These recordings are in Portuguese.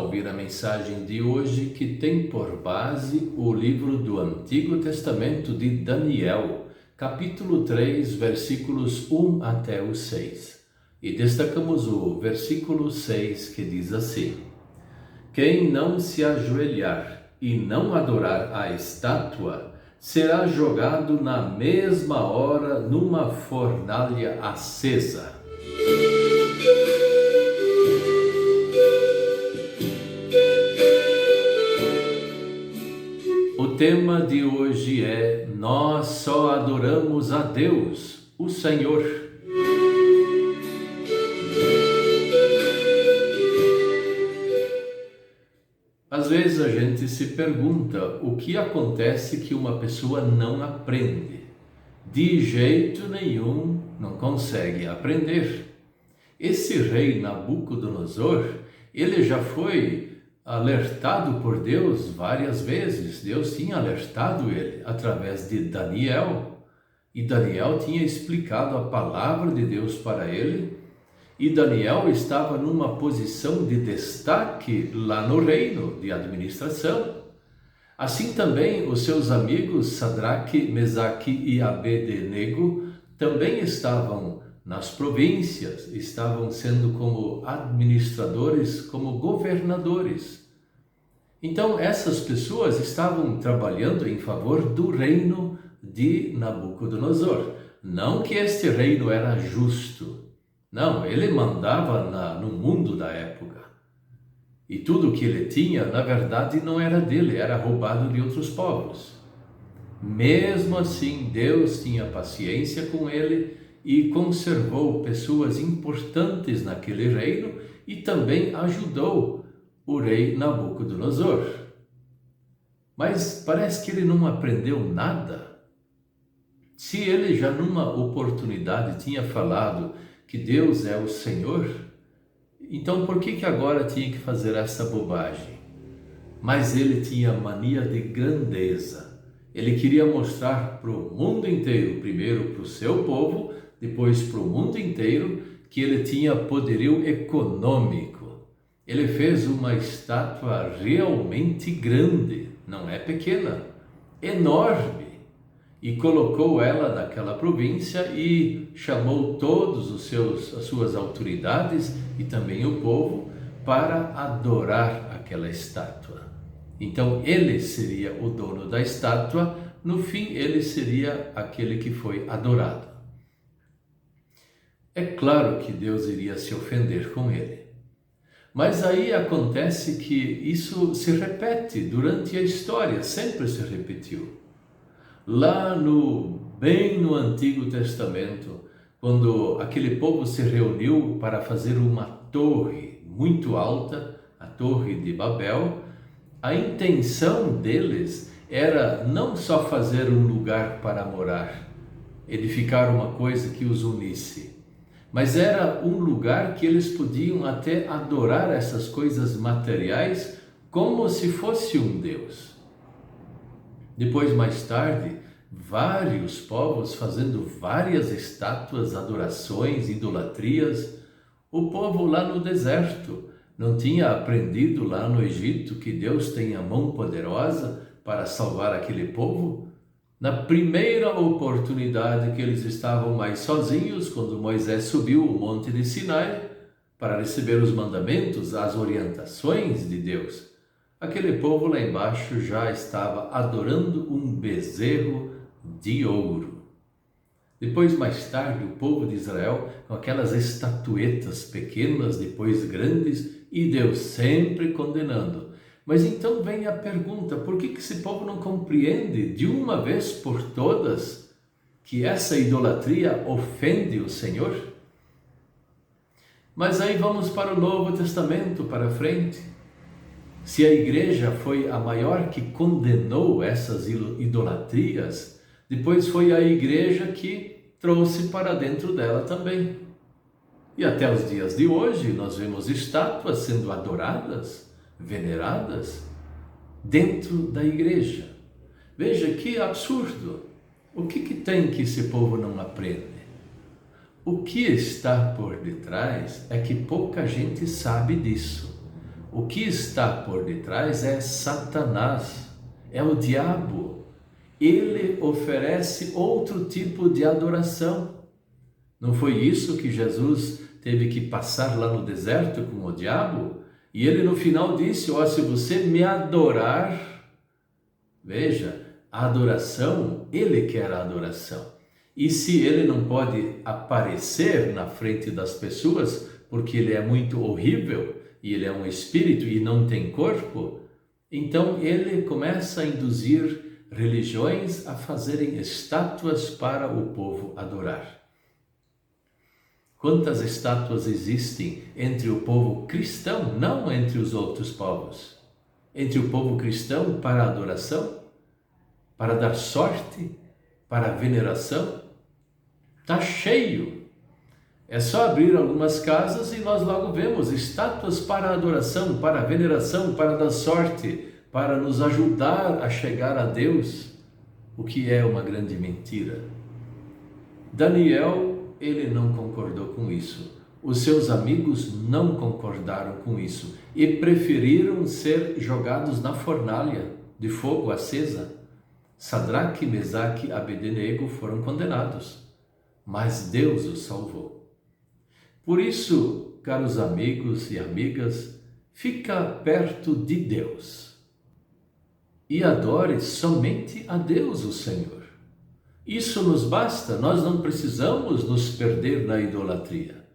ouvir a mensagem de hoje, que tem por base o livro do Antigo Testamento de Daniel, capítulo 3, versículos 1 até o 6. E destacamos o versículo 6, que diz assim: Quem não se ajoelhar e não adorar a estátua, será jogado na mesma hora numa fornalha acesa. O tema de hoje é: Nós só adoramos a Deus, o Senhor. Às vezes a gente se pergunta o que acontece que uma pessoa não aprende. De jeito nenhum não consegue aprender. Esse rei Nabucodonosor, ele já foi alertado por Deus várias vezes. Deus tinha alertado ele através de Daniel, e Daniel tinha explicado a palavra de Deus para ele, e Daniel estava numa posição de destaque lá no reino de administração. Assim também os seus amigos Sadraque, Mesaque e Abednego também estavam nas províncias, estavam sendo como administradores, como governadores. Então essas pessoas estavam trabalhando em favor do reino de Nabucodonosor. Não que este reino era justo, não, ele mandava no mundo da época. E tudo que ele tinha, na verdade, não era dele, era roubado de outros povos. Mesmo assim, Deus tinha paciência com ele e conservou pessoas importantes naquele reino e também ajudou o rei Nabucodonosor. Mas parece que ele não aprendeu nada. Se ele já numa oportunidade tinha falado que Deus é o Senhor, então por que agora tinha que fazer essa bobagem? Mas ele tinha mania de grandeza. Ele queria mostrar para o mundo inteiro, primeiro para o seu povo, depois para o mundo inteiro, que ele tinha poderio econômico. Ele fez uma estátua realmente grande, não é pequena, enorme, e colocou ela naquela província e chamou todos as suas autoridades e também o povo para adorar aquela estátua. Então ele seria o dono da estátua, no fim ele seria aquele que foi adorado. É claro que Deus iria se ofender com ele. Mas aí acontece que isso se repete durante a história, sempre se repetiu. Lá bem no Antigo Testamento, quando aquele povo se reuniu para fazer uma torre muito alta, a Torre de Babel, a intenção deles era não só fazer um lugar para morar, edificar uma coisa que os unisse, mas era um lugar que eles podiam até adorar essas coisas materiais como se fosse um Deus. Depois, mais tarde, vários povos fazendo várias estátuas, adorações, idolatrias. O povo lá no deserto não tinha aprendido lá no Egito que Deus tem a mão poderosa para salvar aquele povo? Na primeira oportunidade que eles estavam mais sozinhos, quando Moisés subiu o monte de Sinai para receber os mandamentos, as orientações de Deus, aquele povo lá embaixo já estava adorando um bezerro de ouro. Depois, mais tarde, o povo de Israel com aquelas estatuetas pequenas, depois grandes, e Deus sempre condenando. Mas então vem a pergunta: por que esse povo não compreende de uma vez por todas que essa idolatria ofende o Senhor? Mas aí vamos para o Novo Testamento, para frente. Se a igreja foi a maior que condenou essas idolatrias, depois foi a igreja que trouxe para dentro dela também. E até os dias de hoje nós vemos estátuas sendo adoradas, veneradas, dentro da igreja. Veja que absurdo! O que tem que esse povo não aprende? O que está por detrás é que pouca gente sabe disso. o que está por detrás é Satanás, é o diabo. Ele oferece outro tipo de adoração. Não foi isso que Jesus teve que passar lá no deserto com o diabo? E ele no final disse, se você me adorar, veja, a adoração, ele quer a adoração. E se ele não pode aparecer na frente das pessoas, porque ele é muito horrível, e ele é um espírito e não tem corpo, então ele começa a induzir religiões a fazerem estátuas para o povo adorar. Quantas estátuas existem entre o povo cristão, não entre os outros povos? Entre o povo cristão para a adoração, para dar sorte, para a veneração? Está cheio. É só abrir algumas casas e nós logo vemos estátuas para a adoração, para a veneração, para dar sorte, para nos ajudar a chegar a Deus, o que é uma grande mentira. Daniel, ele não concordou com isso. Os seus amigos não concordaram com isso e preferiram ser jogados na fornalha de fogo acesa. Sadraque, Mesaque e Abednego foram condenados, mas Deus os salvou. Por isso, caros amigos e amigas, fica perto de Deus e adore somente a Deus, o Senhor. Isso nos basta, nós não precisamos nos perder na idolatria.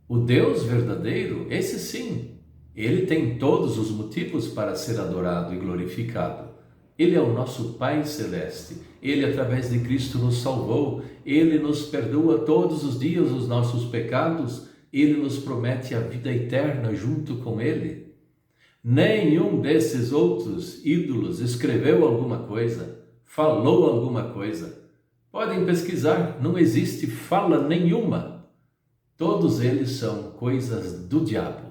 O Deus verdadeiro, esse sim, ele tem todos os motivos para ser adorado e glorificado. Ele é o nosso Pai Celeste, ele através de Cristo nos salvou, ele nos perdoa todos os dias os nossos pecados, ele nos promete a vida eterna junto com ele. Nenhum desses outros ídolos escreveu alguma coisa, falou alguma coisa. Podem pesquisar, não existe fala nenhuma. Todos eles são coisas do diabo.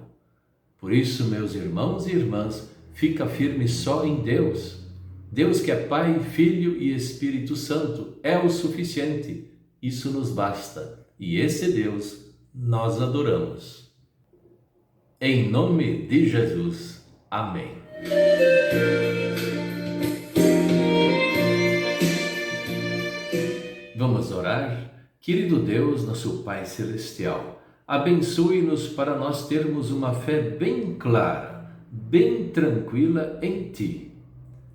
Por isso, meus irmãos e irmãs, fica firme só em Deus. Deus que é Pai, Filho e Espírito Santo é o suficiente. Isso nos basta. E esse Deus nós adoramos. Em nome de Jesus. Amém. Vamos orar? Querido Deus, nosso Pai Celestial, abençoe-nos para nós termos uma fé bem clara, bem tranquila em Ti.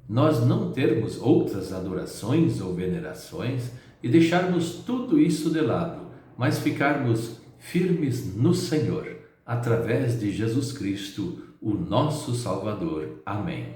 Nós não termos outras adorações ou venerações e deixarmos tudo isso de lado, mas ficarmos firmes no Senhor, através de Jesus Cristo, o nosso Salvador. Amém.